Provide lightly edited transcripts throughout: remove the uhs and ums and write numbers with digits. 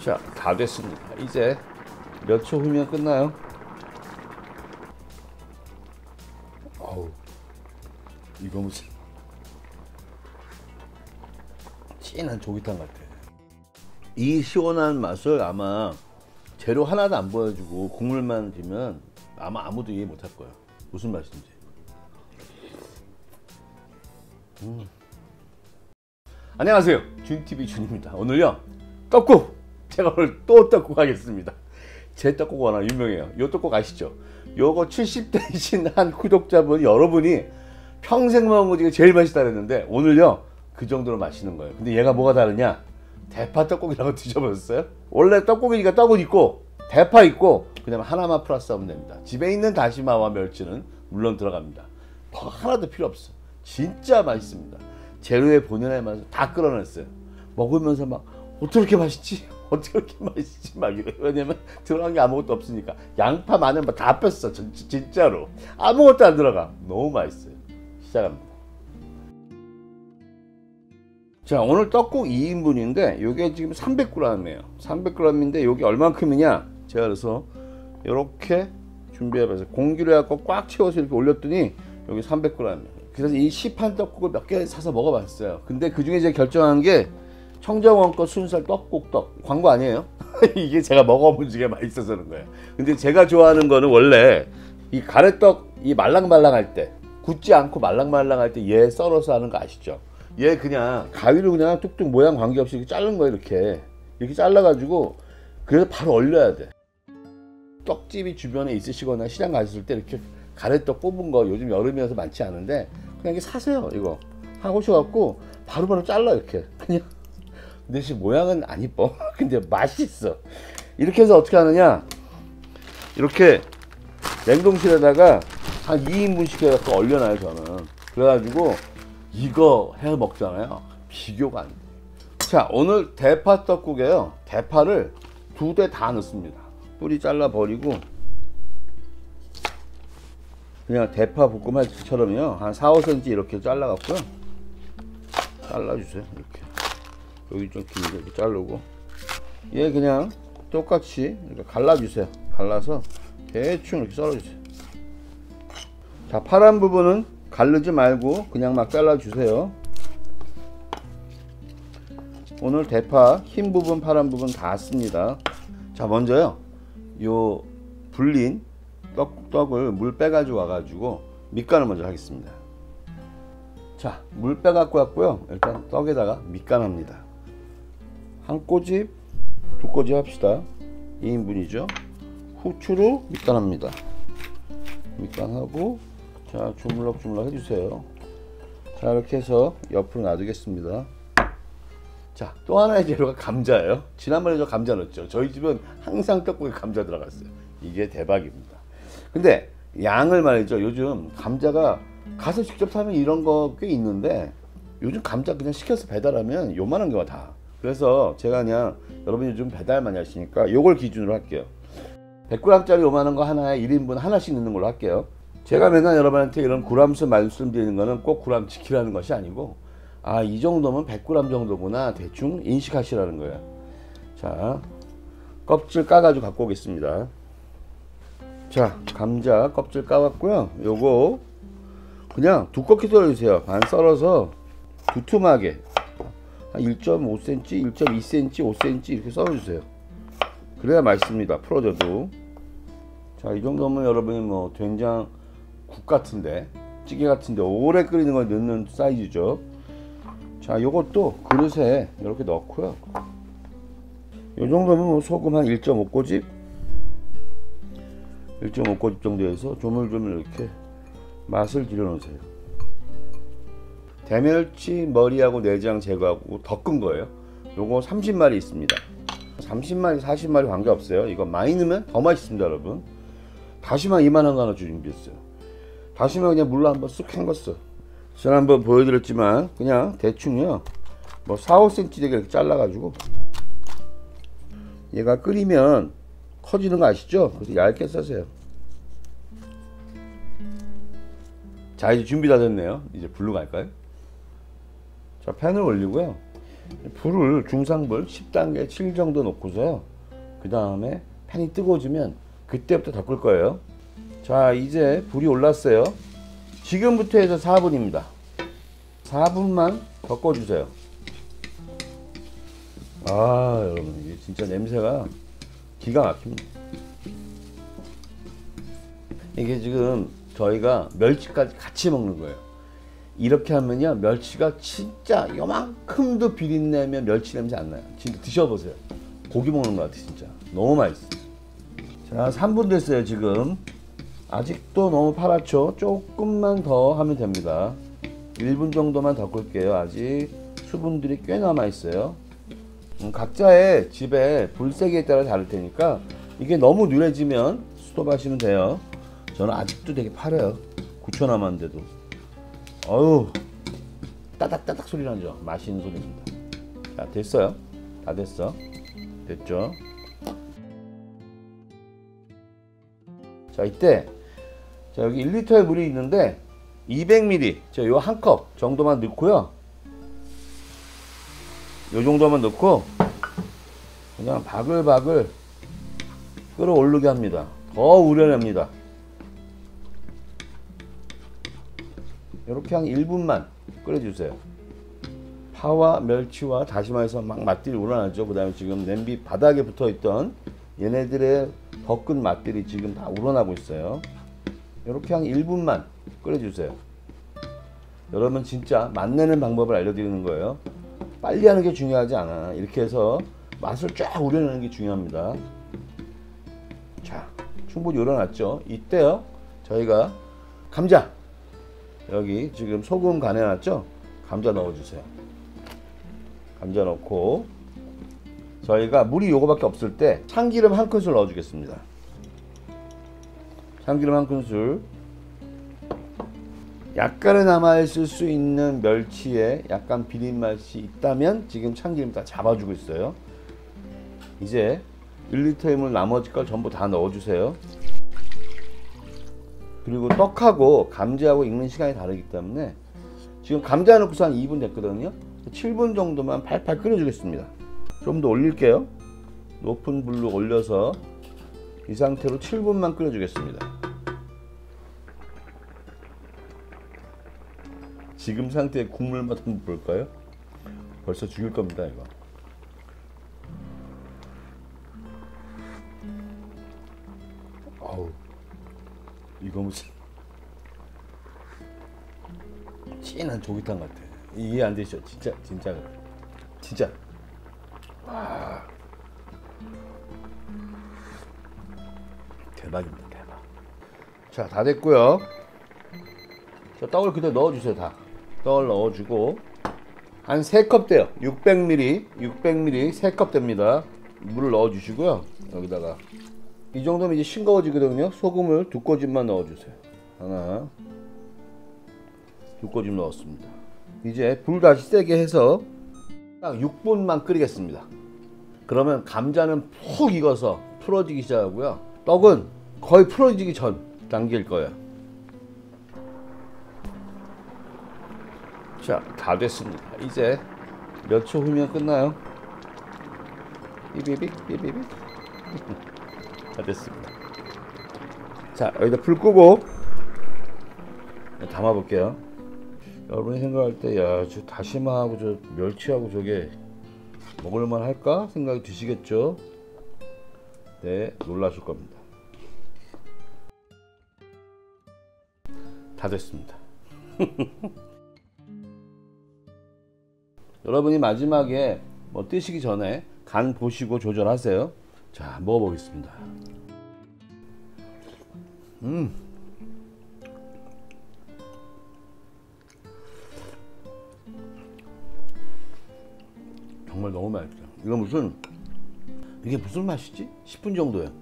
자, 다 됐습니다. 이제 몇 초 후면 끝나요. 어우, 이거 무슨 진한 조기탕 같아. 이 시원한 맛을 아마 재료 하나도 안 보여주고 국물만 주면 아마 아무도 이해 못할 거야. 무슨 맛인지. 안녕하세요, 준TV 준입니다. 오늘요 떡국, 제가 오늘 또 떡국 하겠습니다. 제 떡국 워낙 유명해요. 요 떡국 아시죠? 요거 70대이신 한 구독자분 여러분이 평생 먹은 거 중에 제일 맛있다 그랬는데 오늘요 그 정도로 맛있는 거예요. 근데 얘가 뭐가 다르냐? 대파 떡국이라고 드셔보셨어요? 원래 떡국이니까 떡은 있고 대파 있고 그냥 하나만 플러스하면 됩니다. 집에 있는 다시마와 멸치는 물론 들어갑니다. 뭐 하나도 필요 없어. 진짜 맛있습니다. 재료의 본연의 맛을 다 끌어냈어요. 먹으면서 막 어떻게 이렇게 맛있지? 어떻게 이렇게 맛있지? 막 이래. 왜냐면 들어간 게 아무것도 없으니까. 양파, 마늘 다 뺐어. 진짜로 아무것도 안 들어가. 너무 맛있어요. 시작합니다. 자, 오늘 떡국 2인분인데 요게 지금 300g이에요 300g인데 요게 얼만큼이냐, 제가 그래서 이렇게 준비해봐서 공기로 해갖고 꽉 채워서 이렇게 올렸더니 여기 300g이에요 그래서 이 시판 떡국을 몇 개 사서 먹어봤어요. 근데 그 중에 제가 결정한 게 청정원 거 순살 떡국떡. 광고 아니에요. 이게 제가 먹어본 중에 맛있어서 그런 거예요. 근데 제가 좋아하는 거는 원래 이 가래떡, 이 말랑말랑할 때, 굳지 않고 말랑말랑할 때 얘 썰어서 하는 거 아시죠? 얘 그냥 가위로 그냥 뚝뚝 모양 관계없이 이렇게 자른 거예요. 이렇게 잘라가지고 그래서 바로 얼려야 돼. 떡집이 주변에 있으시거나 시장 가셨을 때 이렇게 가래떡 뽑은 거 요즘 여름이어서 많지 않은데 그냥 이게 사세요. 이거 하고 오셔갖고 바로바로 잘라 이렇게 그냥. 근데 시 모양은 안 이뻐. 근데 맛있어. 이렇게 해서 어떻게 하느냐, 이렇게 냉동실에다가 한 2인분씩 해갖고 얼려놔요 저는. 그래가지고 이거 해 먹잖아요. 비교가 안 돼. 자, 오늘 대파 떡국에요. 대파를 2대 다 넣습니다. 뿌리 잘라 버리고 그냥 대파 볶음밥처럼요 한 4-5cm 이렇게 잘라 갖고요. 잘라주세요. 이렇게 여기 좀 길게 이렇게 자르고 얘 그냥 똑같이 이렇게 갈라주세요. 갈라서 대충 이렇게 썰어주세요. 자, 파란 부분은 가르지 말고 그냥 막 잘라주세요. 오늘 대파 흰 부분 파란 부분 다 씁니다. 자, 먼저요 요 불린 떡을 물 빼가지고 와가지고 밑간을 먼저 하겠습니다. 자, 물 빼갖고 왔고요. 일단 떡에다가 밑간합니다. 한 꼬집, 2꼬집 합시다. 2인분이죠. 후추로 밑간합니다. 밑간하고 자, 주물럭주물럭 해주세요. 자, 이렇게 해서 옆으로 놔두겠습니다. 자, 또 하나의 재료가 감자예요. 지난번에 저 감자 넣었죠. 저희 집은 항상 떡국에 감자 들어갔어요. 이게 대박입니다. 근데 양을 말이죠. 요즘 감자가 가서 직접 사면 이런 거 꽤 있는데 요즘 감자 그냥 시켜서 배달하면 요만한 거 다. 그래서 제가 그냥 여러분이 요즘 배달 많이 하시니까 요걸 기준으로 할게요. 100g짜리 요만한 거 하나에 1인분 하나씩 넣는 걸로 할게요. 제가 맨날 여러분한테 이런 구람수 말씀드리는 거는 꼭 구람 지키라는 것이 아니고, 아, 이 정도면 100g 정도구나 대충 인식하시라는 거예요. 자, 껍질 까가지고 갖고 오겠습니다. 자, 감자 껍질 까왔고요. 요거 그냥 두껍게 썰어주세요. 반 썰어서 두툼하게 한 1.5cm, 1.2cm, 5cm 이렇게 썰어주세요. 그래야 맛있습니다. 풀어져도. 자, 이 정도면 여러분이 뭐 된장국 같은데, 찌개 같은데 오래 끓이는 걸 넣는 사이즈죠. 자, 요것도 그릇에 이렇게 넣고요. 요 정도면 뭐 소금 한 1.5꼬집 1.5꼬집 정도 해서 조물조물 이렇게 맛을 길어 놓으세요. 대멸치 머리하고 내장 제거하고 덮은 거예요. 요거 30마리 있습니다. 30마리 40마리 관계없어요. 이거 많이 넣으면 더 맛있습니다. 여러분, 다시마 이만한 거 하나 준비했어요. 다시마 그냥 물로 한번 쓱 헹궜어. 지난번 보여드렸지만 그냥 대충요 뭐 4-5cm 되게 이렇게 잘라 가지고, 얘가 끓이면 커지는 거 아시죠? 그래서 얇게 써세요. 자, 이제 준비 다 됐네요. 이제 불로 갈까요? 자, 팬을 올리고요. 불을 중상불 10단계 7 정도 놓고서요. 그 다음에 팬이 뜨거워지면 그때부터 덮을 거예요. 자, 이제 불이 올랐어요. 지금부터 해서 4분입니다. 4분만 덮어주세요. 아, 여러분, 이게 진짜 냄새가 기가 막힙니다. 이게 지금 저희가 멸치까지 같이 먹는 거예요. 이렇게 하면요, 멸치가 진짜 요만큼도 비린내면 멸치 냄새 안 나요. 진짜 드셔보세요. 고기 먹는 것 같아, 진짜. 너무 맛있어요. 자, 3분 됐어요, 지금. 아직도 너무 파랗죠? 조금만 더 하면 됩니다. 1분 정도만 덮을게요. 아직 수분들이 꽤 남아있어요. 각자의 집에 불 세기에 따라 다를 테니까 이게 너무 누래지면 스톱하시면 돼요. 저는 아직도 되게 파래요. 9초 남았는데도. 어우, 따닥따닥 소리 나죠? 맛있는 소리입니다. 자, 됐어요. 다 됐어. 됐죠? 자, 이때 자, 여기 1리터의 물이 있는데 200ml, 요 한 컵 정도만 넣고요. 요 정도만 넣고 그냥 바글바글 끓어오르게 합니다. 더 우려냅니다. 이렇게 한 1분만 끓여주세요. 파와 멸치와 다시마에서 막 맛들이 우러나죠. 그 다음에 지금 냄비 바닥에 붙어있던 얘네들의 볶은 맛들이 지금 다 우러나고 있어요. 이렇게 한 1분만 끓여주세요. 여러분, 진짜 맛내는 방법을 알려드리는 거예요. 빨리 하는 게 중요하지 않아. 이렇게 해서 맛을 쫙 우려내는 게 중요합니다. 자, 충분히 우러났죠. 이때요, 저희가 감자, 여기 지금 소금 간해놨죠. 감자 넣어주세요. 감자 넣고 저희가 물이 요거밖에 없을 때 참기름 한 큰술 넣어주겠습니다. 참기름 한 큰술. 약간의 남아있을 수 있는 멸치에 약간 비린 맛이 있다면 지금 참기름 다 잡아주고 있어요. 이제 1리터의 물 나머지 걸 전부 다 넣어주세요. 그리고 떡하고 감자하고 익는 시간이 다르기 때문에 지금 감자 넣고서 한 2분 됐거든요. 7분 정도만 팔팔 끓여주겠습니다. 좀 더 올릴게요. 높은 불로 올려서 이 상태로 7분만 끓여주겠습니다. 지금 상태의 국물 맛 한번 볼까요? 벌써 죽일 겁니다, 이거. 어우, 이거 무슨 진한 조기탕 같아. 이해 안 되시죠? 진짜. 와, 대박입니다, 대박. 자, 다 됐고요. 자, 떡을 그대로 넣어주세요. 다 떡을 넣어주고 한 3컵 돼요. 600ml 3컵 됩니다. 물을 넣어주시고요. 여기다가 이 정도면 이제 싱거워지거든요. 소금을 2꼬집만 넣어주세요. 하나, 2꼬집 넣었습니다. 이제 불 다시 세게 해서 딱 6분만 끓이겠습니다. 그러면 감자는 푹 익어서 풀어지기 시작하고요. 떡은 거의 풀어지기 전 단계일 거예요. 자, 다 됐습니다. 이제 몇 초 후면 끝나요. 삐비빅 다 됐습니다. 자, 여기다 불 끄고 담아 볼게요. 여러분이 생각할 때, 야, 저 다시마하고 저 멸치하고 저게 먹을만 할까 생각이 드시겠죠? 네, 놀라실 겁니다. 다 됐습니다. 여러분이 마지막에 뭐 뜨시기 전에 간 보시고 조절하세요. 자, 먹어보겠습니다. 정말 너무 맛있어요. 이게 무슨 맛이지? 10분 정도요.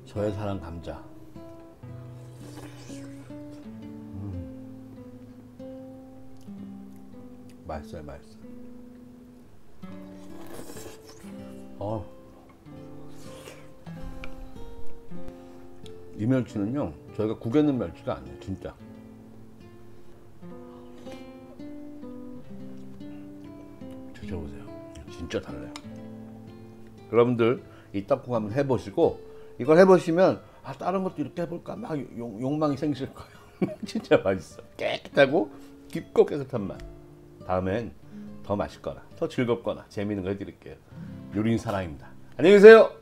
저의 사랑 감자. 맛있어요. 이 멸치는요, 저희가 국에 넣은 멸치가 아니에요, 진짜. 드셔보세요. 진짜 달라요. 여러분들 이 떡국 한번 해보시고 이걸 해보시면 아 다른 것도 이렇게 해볼까 막 욕망이 생기실 거예요. 진짜 맛있어. 깨끗하고 깊고 깨끗한 맛. 다음엔 더 맛있거나 더 즐겁거나 재미있는 거 해드릴게요. 요리인 사랑입니다. 안녕히 계세요.